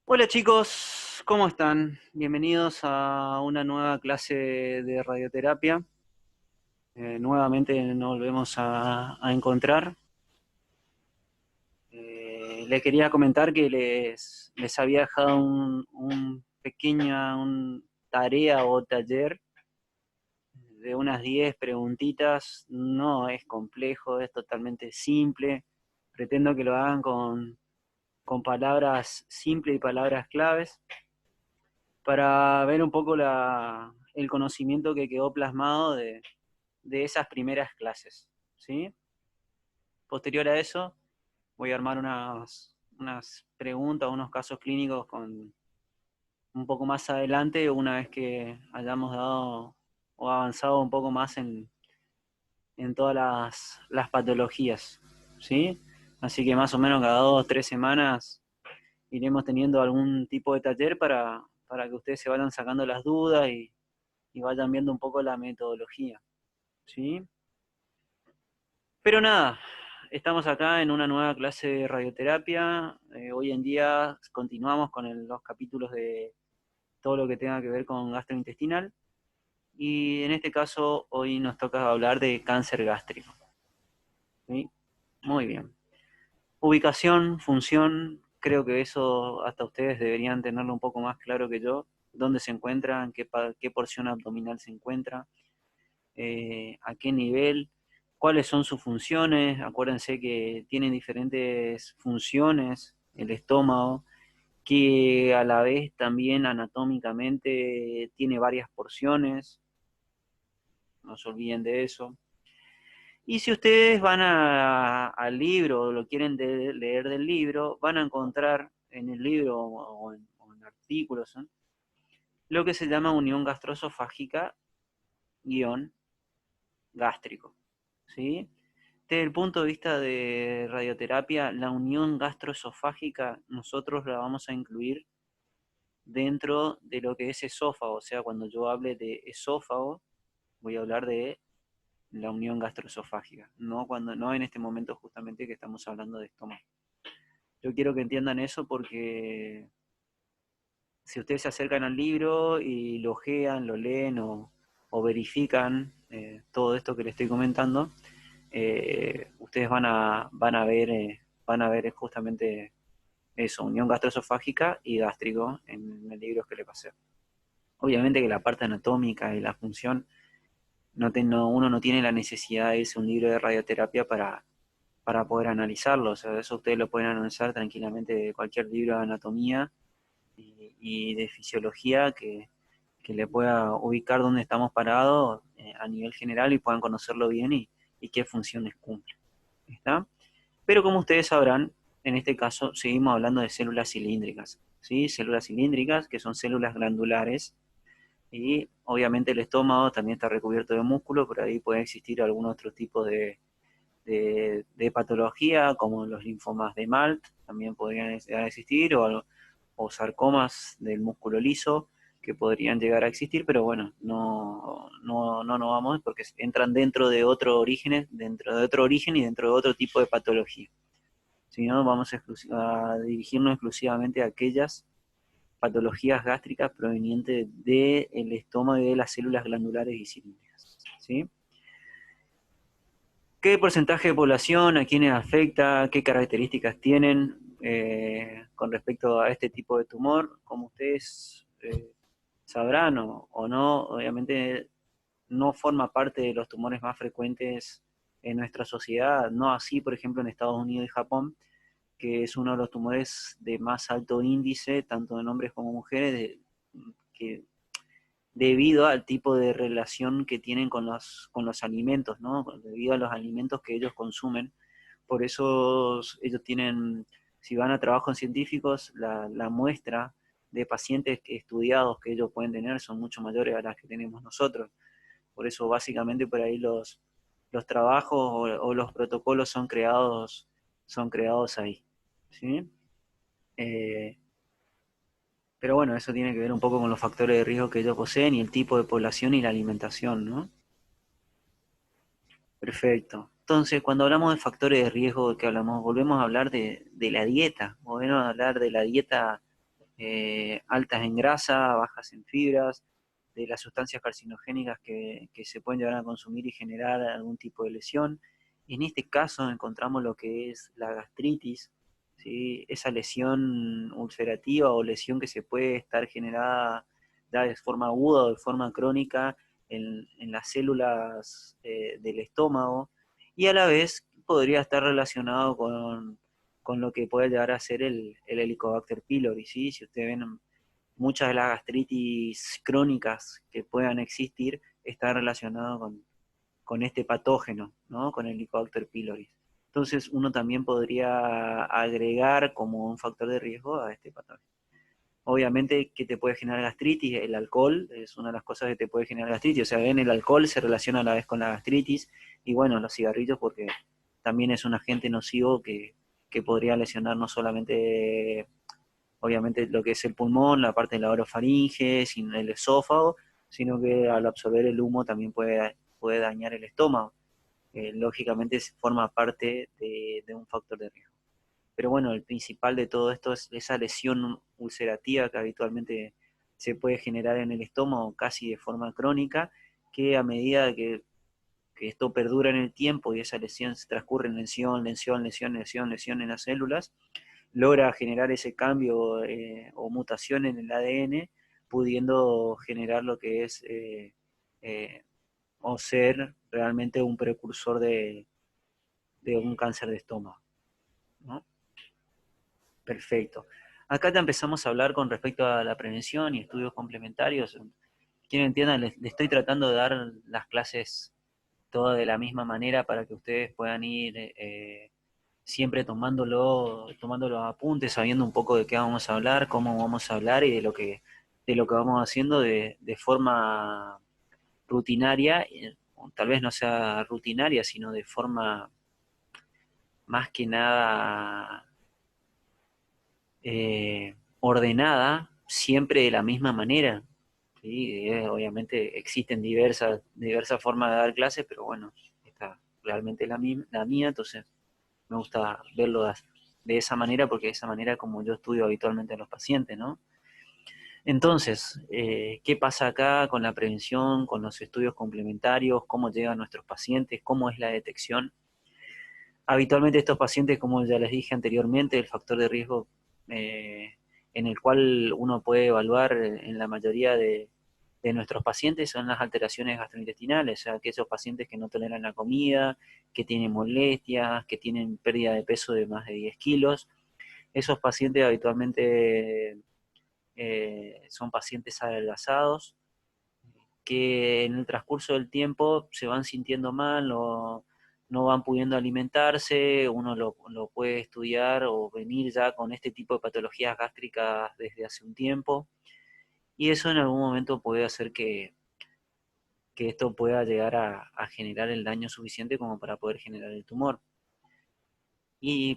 Hola chicos, ¿cómo están? Bienvenidos a una nueva clase de radioterapia. Nuevamente nos volvemos a encontrar. Les quería comentar que les había dejado un pequeña tarea o taller de unas 10 preguntitas. No es complejo, es totalmente simple. Pretendo que lo hagan con palabras simples y palabras claves, para ver un poco el conocimiento que quedó plasmado de esas primeras clases, ¿sí? Posterior a eso, voy a armar unas preguntas, unos casos clínicos con un poco más adelante, una vez que hayamos dado o avanzado un poco más en todas las patologías, ¿sí? Así que más o menos cada 2 o 3 semanas iremos teniendo algún tipo de taller para que ustedes se vayan sacando las dudas y vayan viendo un poco la metodología, ¿sí? Pero nada, estamos acá en una nueva clase de radioterapia. Hoy en día continuamos con los capítulos de todo lo que tenga que ver con gastrointestinal, y en este caso hoy nos toca hablar de cáncer gástrico, ¿sí? Muy bien. Ubicación, función, creo que eso hasta ustedes deberían tenerlo un poco más claro que yo. ¿Dónde se encuentra? ¿En qué porción abdominal se encuentra? A qué nivel, cuáles son sus funciones. Acuérdense que tienen diferentes funciones el estómago, que a la vez también anatómicamente tiene varias porciones, no se olviden de eso. Y si ustedes van al libro o lo quieren leer del libro, van a encontrar en el libro o en artículos, ¿eh?, lo que se llama unión gastroesofágica guión gástrico, ¿sí? Desde el punto de vista de radioterapia, la unión gastroesofágica nosotros la vamos a incluir dentro de lo que es esófago. O sea, cuando yo hable de esófago, voy a hablar de la unión gastroesofágica, no en este momento justamente que estamos hablando de estómago. Yo quiero que entiendan eso porque si ustedes se acercan al libro y lo ojean, lo leen o verifican todo esto que les estoy comentando, ustedes van a ver justamente eso, unión gastroesofágica y gástrico en el libro que le pasé. Obviamente que la parte anatómica y la función, uno no tiene la necesidad de irse a un libro de radioterapia para poder analizarlo. O sea, eso ustedes lo pueden analizar tranquilamente de cualquier libro de anatomía y de fisiología que le pueda ubicar dónde estamos parados a nivel general y puedan conocerlo bien y qué funciones cumple. ¿Está? Pero como ustedes sabrán, en este caso seguimos hablando de células cilíndricas, ¿sí? Células cilíndricas que son células glandulares, y obviamente el estómago también está recubierto de músculo, pero ahí puede existir algún otro tipo de patología, como los linfomas de Malt, también podrían existir, o sarcomas del músculo liso, que podrían llegar a existir, pero bueno, no vamos porque entran dentro de otro origen y dentro de otro tipo de patología. Si no, vamos a dirigirnos exclusivamente a aquellas patologías gástricas provenientes del estómago y de las células glandulares y cilíndricas, ¿sí? ¿Qué porcentaje de población, a quiénes afecta, qué características tienen con respecto a este tipo de tumor? Como ustedes sabrán o no, obviamente no forma parte de los tumores más frecuentes en nuestra sociedad, no así, por ejemplo, en Estados Unidos y Japón, que es uno de los tumores de más alto índice, tanto en hombres como mujeres, que debido al tipo de relación que tienen con los alimentos, ¿no? Debido a los alimentos que ellos consumen. Por eso ellos tienen, si van a trabajos científicos, la muestra de pacientes estudiados que ellos pueden tener son mucho mayores a las que tenemos nosotros. Por eso básicamente por ahí los trabajos o los protocolos son creados ahí, ¿sí? Eh, pero bueno, eso tiene que ver un poco con los factores de riesgo que ellos poseen y el tipo de población y la alimentación, ¿no? Perfecto. Entonces, cuando hablamos de factores de riesgo, ¿de qué hablamos? Volvemos a hablar de la dieta, volvemos a hablar de la dieta altas en grasa, bajas en fibras, de las sustancias carcinogénicas que se pueden llegar a consumir y generar algún tipo de lesión. En este caso encontramos lo que es la gastritis, ¿sí? Esa lesión ulcerativa o lesión que se puede estar generada ya de forma aguda o de forma crónica en las células del estómago, y a la vez podría estar relacionado con lo que puede llegar a ser el Helicobacter pylori, ¿sí? Si ustedes ven, muchas de las gastritis crónicas que puedan existir están relacionadas con este patógeno, ¿no? Con el Helicobacter pylori. Entonces uno también podría agregar como un factor de riesgo a este patógeno. Obviamente que te puede generar gastritis, el alcohol es una de las cosas que te puede generar gastritis, o sea, ven, el alcohol se relaciona a la vez con la gastritis, y bueno, los cigarrillos porque también es un agente nocivo que podría lesionar no solamente, obviamente, lo que es el pulmón, la parte de la orofaringe, sin el esófago, sino que al absorber el humo también puede dañar el estómago. Lógicamente forma parte de un factor de riesgo. Pero bueno, el principal de todo esto es esa lesión ulcerativa que habitualmente se puede generar en el estómago casi de forma crónica, que a medida que esto perdura en el tiempo y esa lesión se transcurre en lesión en las células, logra generar ese cambio o mutación en el ADN, pudiendo generar lo que es eh, o ser realmente un precursor de un cáncer de estómago, ¿no? Perfecto. Acá ya empezamos a hablar con respecto a la prevención y estudios complementarios. Quien entienda, le estoy tratando de dar las clases todas de la misma manera para que ustedes puedan ir siempre tomando los apuntes, sabiendo un poco de qué vamos a hablar, cómo vamos a hablar y de lo que vamos haciendo de forma rutinaria, tal vez no sea rutinaria, sino de forma más que nada ordenada, siempre de la misma manera. ¿Sí? Obviamente existen diversas formas de dar clases, pero bueno, esta realmente es la mía, entonces me gusta verlo de esa manera, porque de esa manera como yo estudio habitualmente a los pacientes, ¿no? Entonces, ¿qué pasa acá con la prevención, con los estudios complementarios? ¿Cómo llegan nuestros pacientes? ¿Cómo es la detección? Habitualmente estos pacientes, como ya les dije anteriormente, el factor de riesgo en el cual uno puede evaluar en la mayoría de nuestros pacientes son las alteraciones gastrointestinales, o sea, que esos pacientes que no toleran la comida, que tienen molestias, que tienen pérdida de peso de más de 10 kilos, esos pacientes habitualmente son pacientes adelgazados, que en el transcurso del tiempo se van sintiendo mal o no van pudiendo alimentarse, uno lo puede estudiar o venir ya con este tipo de patologías gástricas desde hace un tiempo, y eso en algún momento puede hacer que esto pueda llegar a generar el daño suficiente como para poder generar el tumor.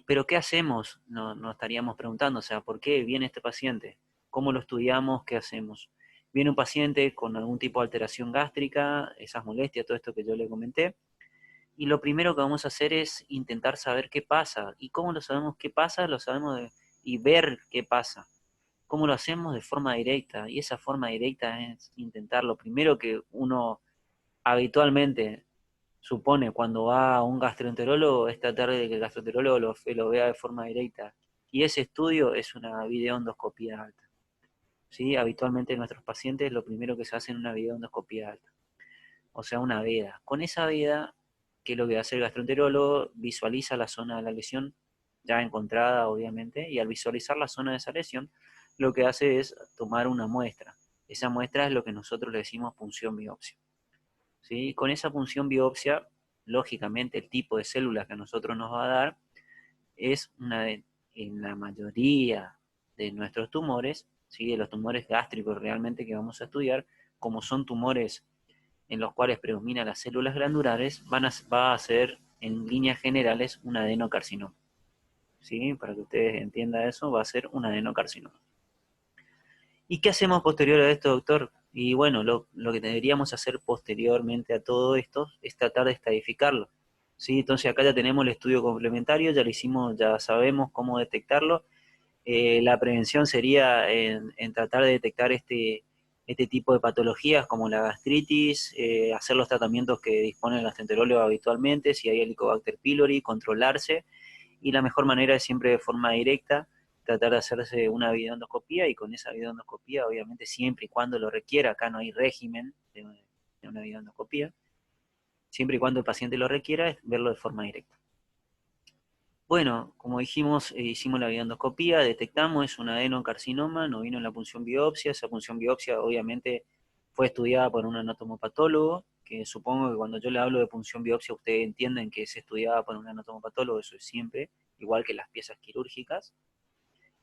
Pero ¿qué hacemos? Nos estaríamos preguntando, o sea, ¿por qué viene este paciente? ¿Cómo lo estudiamos? ¿Qué hacemos? Viene un paciente con algún tipo de alteración gástrica, esas molestias, todo esto que yo le comenté, y lo primero que vamos a hacer es intentar saber qué pasa. ¿Y cómo lo sabemos qué pasa? Lo sabemos y ver qué pasa. ¿Cómo lo hacemos? De forma directa, y esa forma directa es intentar lo primero que uno habitualmente supone cuando va a un gastroenterólogo es tratar de que el gastroenterólogo lo vea de forma directa. Y ese estudio es una videoendoscopía alta. ¿Sí? Habitualmente en nuestros pacientes lo primero que se hace es una videoendoscopía alta, o sea, una veda. Con esa veda, ¿qué es lo que hace el gastroenterólogo? Visualiza la zona de la lesión, ya encontrada obviamente, y al visualizar la zona de esa lesión, lo que hace es tomar una muestra. Esa muestra es lo que nosotros le decimos punción biopsia. ¿Sí? Con esa punción biopsia, lógicamente el tipo de células que a nosotros nos va a dar es en la mayoría de nuestros tumores, ¿sí? De los tumores gástricos realmente que vamos a estudiar, como son tumores en los cuales predominan las células glandulares, va a ser en líneas generales un adenocarcinoma. ¿Sí? Para que ustedes entiendan eso, va a ser un adenocarcinoma. ¿Y qué hacemos posterior a esto, doctor? Y bueno, lo que deberíamos hacer posteriormente a todo esto es tratar de estadificarlo. ¿Sí? Entonces acá ya tenemos el estudio complementario, ya lo hicimos, ya sabemos cómo detectarlo. La prevención sería en tratar de detectar este tipo de patologías como la gastritis, hacer los tratamientos que dispone el gastroenterólogo habitualmente, si hay Helicobacter pylori, controlarse, y la mejor manera es siempre de forma directa, tratar de hacerse una videoendoscopía, y con esa videoendoscopía, obviamente siempre y cuando lo requiera, acá no hay régimen de una videoendoscopía, siempre y cuando el paciente lo requiera, es verlo de forma directa. Bueno, como dijimos, hicimos la videoendoscopía, detectamos, es un adenocarcinoma, nos vino en la punción biopsia, esa punción biopsia obviamente fue estudiada por un anatomopatólogo, que supongo que cuando yo le hablo de punción biopsia ustedes entienden que es estudiada por un anatomopatólogo, eso es siempre, igual que las piezas quirúrgicas,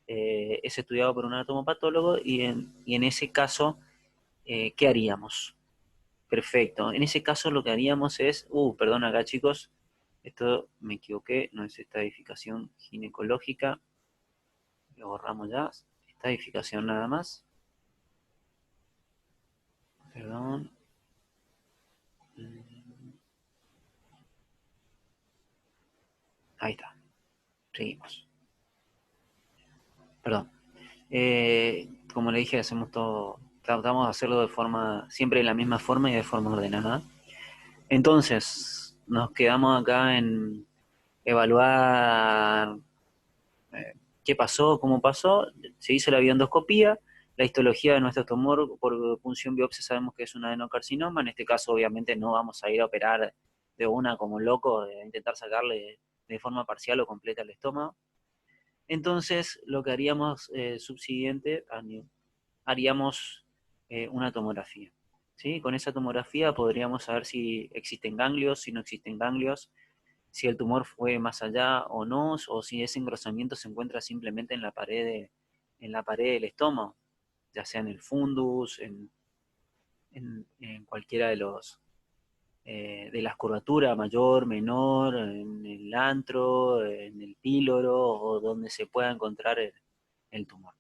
es estudiado por un anatomopatólogo y en ese caso, ¿qué haríamos? Perfecto, en ese caso lo que haríamos es, perdón acá chicos, esto me equivoqué, no es estadificación ginecológica, lo borramos ya, estadificación nada más, perdón. Ahí está, seguimos, perdón. Como le dije, hacemos todo, tratamos de hacerlo de forma, siempre de la misma forma y de forma ordenada. Entonces, nos quedamos acá en evaluar qué pasó, cómo pasó, se hizo la videoendoscopía, la histología de nuestro tumor por punción biopsia sabemos que es un adenocarcinoma, en este caso obviamente no vamos a ir a operar de una como loco, de intentar sacarle de forma parcial o completa el estómago. Entonces lo que haríamos subsiguiente, haríamos una tomografía. ¿Sí? Con esa tomografía podríamos saber si existen ganglios, si no existen ganglios, si el tumor fue más allá o no, o si ese engrosamiento se encuentra simplemente en la pared del estómago, ya sea en el fundus, en cualquiera de las curvaturas, mayor, menor, en el antro, en el píloro, o donde se pueda encontrar el tumor.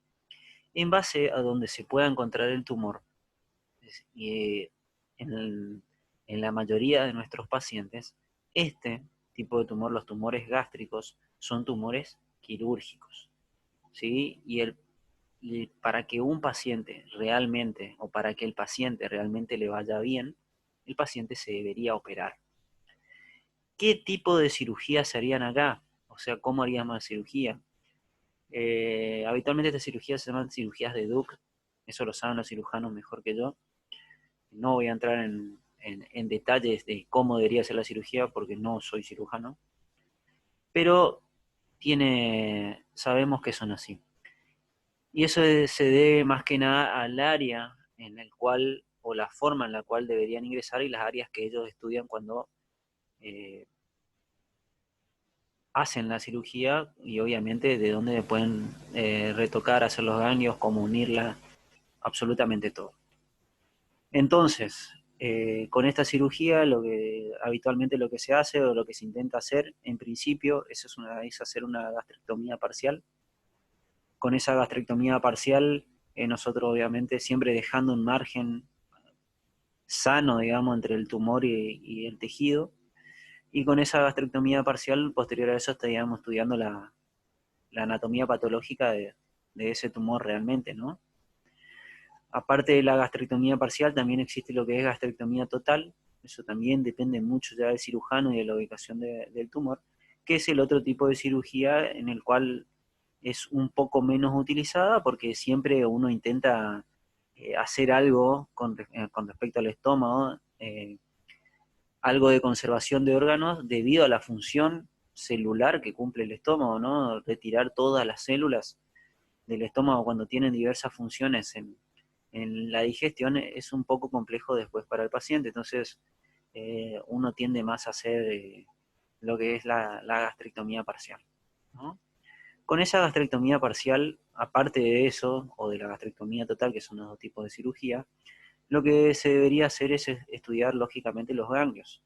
En base a donde se pueda encontrar el tumor, y en la mayoría de nuestros pacientes, este tipo de tumor, los tumores gástricos, son tumores quirúrgicos, ¿sí? Y para que un paciente realmente, o para que el paciente realmente le vaya bien, el paciente se debería operar. ¿Qué tipo de cirugía se harían acá? O sea, ¿cómo haríamos la cirugía? Habitualmente estas cirugías se llaman cirugías de Duke, eso lo saben los cirujanos mejor que yo. No voy a entrar en detalles de cómo debería ser la cirugía porque no soy cirujano, pero sabemos que son así. Y eso se debe más que nada al área en el cual, o la forma en la cual deberían ingresar y las áreas que ellos estudian cuando eh, hacen la cirugía y obviamente de dónde pueden retocar, hacer los ganglios, cómo unirla, absolutamente todo. Entonces, con esta cirugía, habitualmente lo que se hace o lo que se intenta hacer, en principio, es hacer una gastrectomía parcial. Con esa gastrectomía parcial, nosotros obviamente siempre dejando un margen sano, digamos, entre el tumor y el tejido. Y con esa gastrectomía parcial, posterior a eso, estaríamos estudiando la anatomía patológica de ese tumor realmente, ¿no? Aparte de la gastrectomía parcial, también existe lo que es gastrectomía total, eso también depende mucho ya del cirujano y de la ubicación del tumor, que es el otro tipo de cirugía en el cual es un poco menos utilizada porque siempre uno intenta hacer algo con respecto al estómago, algo de conservación de órganos debido a la función celular que cumple el estómago, ¿no? Retirar todas las células del estómago cuando tienen diversas funciones en la digestión es un poco complejo después para el paciente, entonces uno tiende más a hacer lo que es la gastrectomía parcial, ¿no? Con esa gastrectomía parcial, aparte de eso, o de la gastrectomía total, que son los dos tipos de cirugía, lo que se debería hacer es estudiar lógicamente los ganglios,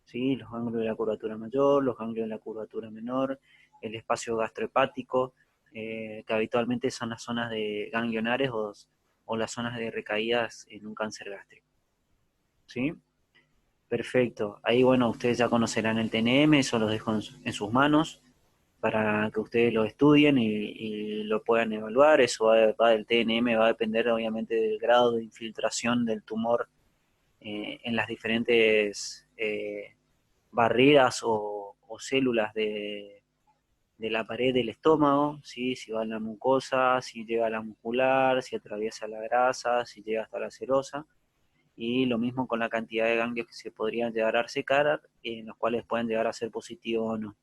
¿sí? Los ganglios de la curvatura mayor, los ganglios de la curvatura menor, el espacio gastrohepático, que habitualmente son las zonas de ganglionares o las zonas de recaídas en un cáncer gástrico, ¿sí? Perfecto. Ahí, bueno, ustedes ya conocerán el TNM, eso los dejo en sus manos. para que ustedes lo estudien y lo puedan evaluar. Eso va del TNM, va a depender obviamente del grado de infiltración del tumor en las diferentes barreras o células de la pared del estómago, ¿sí? Si va en la mucosa, si llega a la muscular, si atraviesa la grasa, si llega hasta la serosa. Y lo mismo con la cantidad de ganglios que se podrían llegar a secar, en los cuales pueden llegar a ser positivos o no.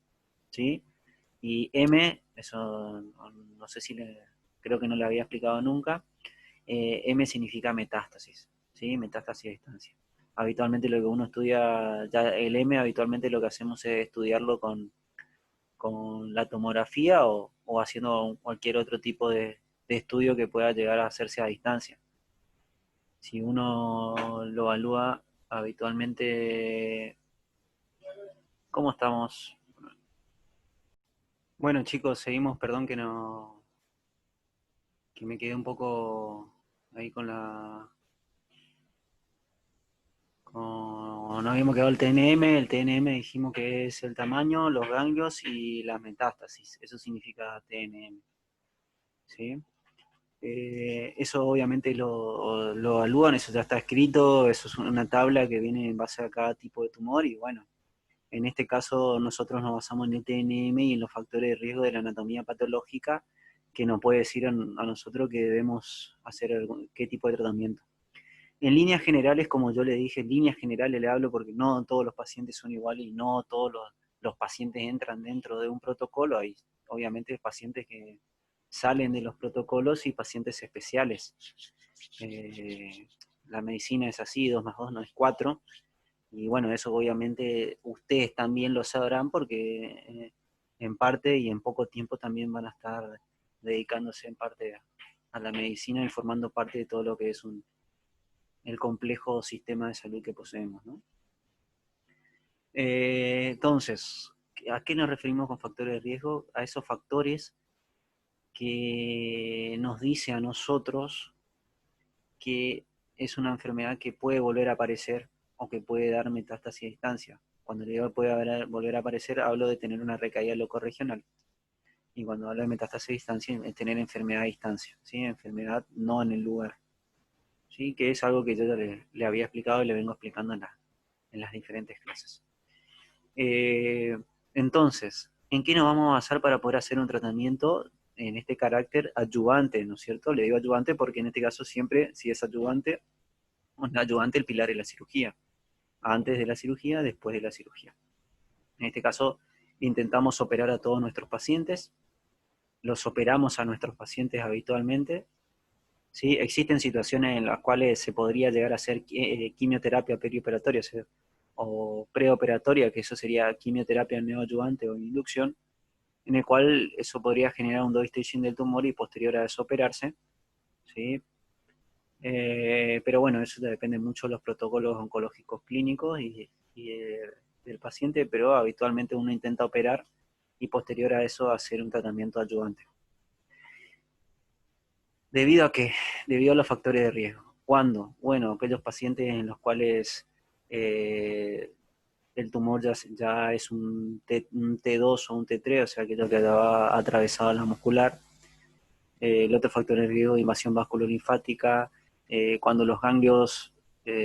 ¿Sí? Y M, eso no sé si creo que no le había explicado nunca, M significa metástasis, ¿sí? Metástasis a distancia. Habitualmente lo que uno estudia, ya el M habitualmente lo que hacemos es estudiarlo con la tomografía o haciendo cualquier otro tipo de estudio que pueda llegar a hacerse a distancia. Si uno lo evalúa habitualmente, ¿cómo estamos? Bueno chicos, seguimos, perdón que me quedé un poco ahí con no habíamos quedado el TNM dijimos que es el tamaño, los ganglios y las metástasis, eso significa TNM, ¿sí? Eso obviamente lo evalúan, eso ya está escrito, eso es una tabla que viene en base a cada tipo de tumor y bueno, en este caso nosotros nos basamos en el TNM y en los factores de riesgo de la anatomía patológica que nos puede decir a nosotros que debemos hacer qué tipo de tratamiento. En líneas generales, como yo le dije, en líneas generales le hablo porque no todos los pacientes son iguales y no todos los pacientes entran dentro de un protocolo. Hay obviamente pacientes que salen de los protocolos y pacientes especiales. La medicina es así, 2 más 2 no es 4. Y bueno, eso obviamente ustedes también lo sabrán porque en parte y en poco tiempo también van a estar dedicándose en parte a la medicina y formando parte de todo lo que es el complejo sistema de salud que poseemos, ¿no? Entonces, ¿a qué nos referimos con factores de riesgo? A esos factores que nos dice a nosotros que es una enfermedad que puede volver a aparecer o que puede dar metástasis a distancia. Cuando le digo puede volver a aparecer, hablo de tener una recaída locorregional. Y cuando hablo de metástasis a distancia, es tener enfermedad a distancia, ¿sí? Enfermedad no en el lugar, ¿sí? Que es algo que yo ya le había explicado y le vengo explicando en las diferentes clases. Eh, entonces, ¿en qué nos vamos a basar para poder hacer un tratamiento en este carácter adyuvante, ¿no es cierto? Le digo adyuvante porque en este caso siempre, si es adyuvante, un ayudante el pilar de la cirugía. Antes de la cirugía, después de la cirugía. En este caso, intentamos operar a todos nuestros pacientes, los operamos a nuestros pacientes habitualmente. ¿Sí? Existen situaciones en las cuales se podría llegar a hacer quimioterapia perioperatoria o preoperatoria, que eso sería quimioterapia neoadyuvante o inducción, en el cual eso podría generar un downstaging del tumor y posterior a eso operarse. ¿Sí? Pero bueno, eso depende mucho de los protocolos oncológicos clínicos del paciente, pero habitualmente uno intenta operar y posterior a eso hacer un tratamiento adyuvante. ¿Debido a qué? Debido a los factores de riesgo. ¿Cuándo? Bueno, aquellos pacientes en los cuales el tumor ya es un, un T2 o un T3, o sea, aquello que ha atravesado la muscular. El otro factor de riesgo de invasión vasculolinfática, cuando los ganglios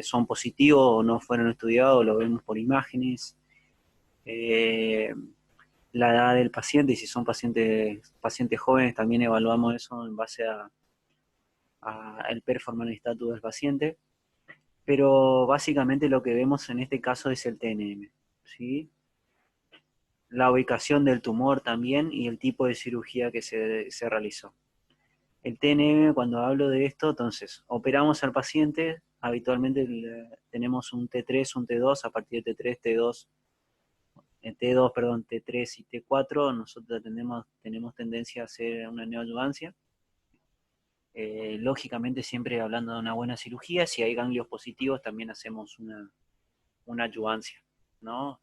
son positivos o no fueron estudiados, lo vemos por imágenes. Eh, la edad del paciente, y si son pacientes jóvenes, también evaluamos eso en base a el performance status del paciente. Pero básicamente lo que vemos en este caso es el TNM, ¿sí? La ubicación del tumor también y el tipo de cirugía que se realizó. El TNM, cuando hablo de esto, entonces, operamos al paciente, habitualmente tenemos un T3, un T2, a partir de T3, T2, T2, perdón, T3 y T4, nosotros tenemos tendencia a hacer una neoadyuvancia. Lógicamente siempre hablando de una buena cirugía, si hay ganglios positivos también hacemos una adyuvancia, ¿no?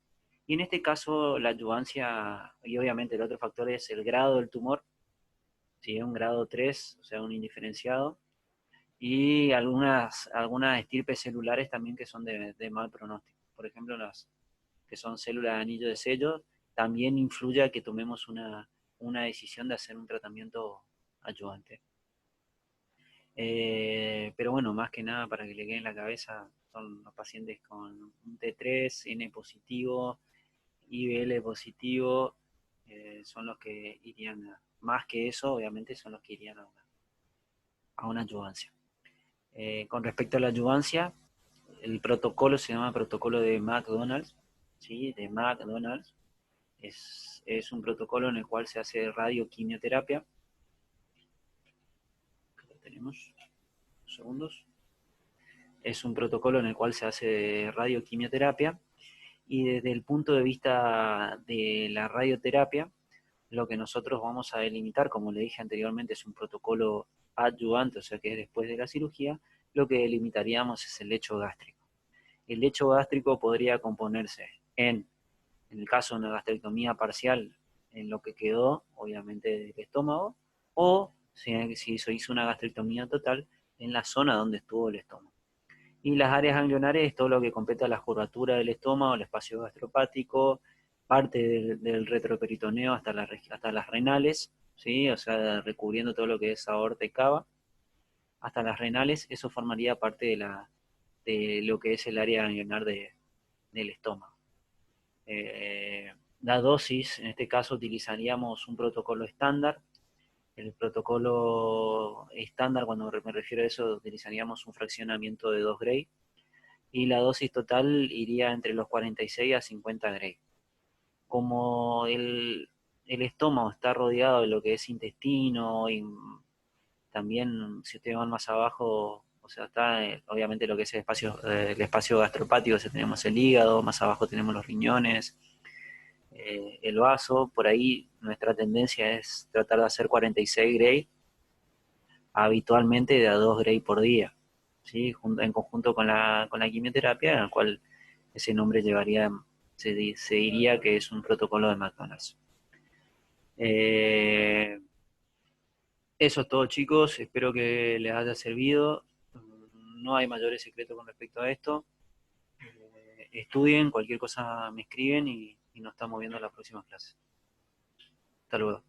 Y en este caso la adyuvancia, y obviamente el otro factor es el grado del tumor, si es un grado 3, o sea, un indiferenciado, y algunas estirpes celulares también que son de mal pronóstico. Por ejemplo, las que son células de anillo de sello, también influye a que tomemos una decisión de hacer un tratamiento adyuvante. Pero bueno, más que nada para que le quede en la cabeza, son los pacientes con un T3, N positivo, IBL positivo, son los que irían, más que eso, obviamente, son los que irían a una adyuvancia. Con respecto a la adyuvancia, el protocolo se llama protocolo de McDonald's, ¿sí? De McDonald's. Es un protocolo en el cual se hace radioquimioterapia. Acá lo tenemos, segundos. Es un protocolo en el cual se hace radioquimioterapia y desde el punto de vista de la radioterapia, lo que nosotros vamos a delimitar, como le dije anteriormente, es un protocolo adyuvante, o sea que es después de la cirugía, lo que delimitaríamos es el lecho gástrico. El lecho gástrico podría componerse en el caso de una gastrectomía parcial, en lo que quedó, obviamente, del estómago, o si se hizo una gastrectomía total, en la zona donde estuvo el estómago. Y las áreas ganglionares es todo lo que completa la curvatura del estómago, el espacio gastropático, parte del retroperitoneo hasta las renales, ¿sí? O sea, recubriendo todo lo que es aorta y cava, hasta las renales, eso formaría parte de lo que es el área ganglionar del estómago. La dosis, en este caso utilizaríamos un protocolo estándar. El protocolo estándar, cuando me refiero a eso, utilizaríamos un fraccionamiento de 2 Gray y la dosis total iría entre los 46 a 50 Gray. Como el estómago está rodeado de lo que es intestino y también si ustedes van más abajo, o sea, está obviamente lo que es el espacio gastropático, o sea, tenemos el hígado, más abajo tenemos los riñones, el vaso, por ahí nuestra tendencia es tratar de hacer 46 Gray, habitualmente de a 2 Gray por día, ¿sí? En conjunto con la quimioterapia, en el cual ese nombre llevaría, se diría que es un protocolo de McDonald's. Eso es todo, chicos, espero que les haya servido. No hay mayores secretos con respecto a esto. Estudien, cualquier cosa me escriben y nos estamos viendo en la próxima clase. Hasta luego.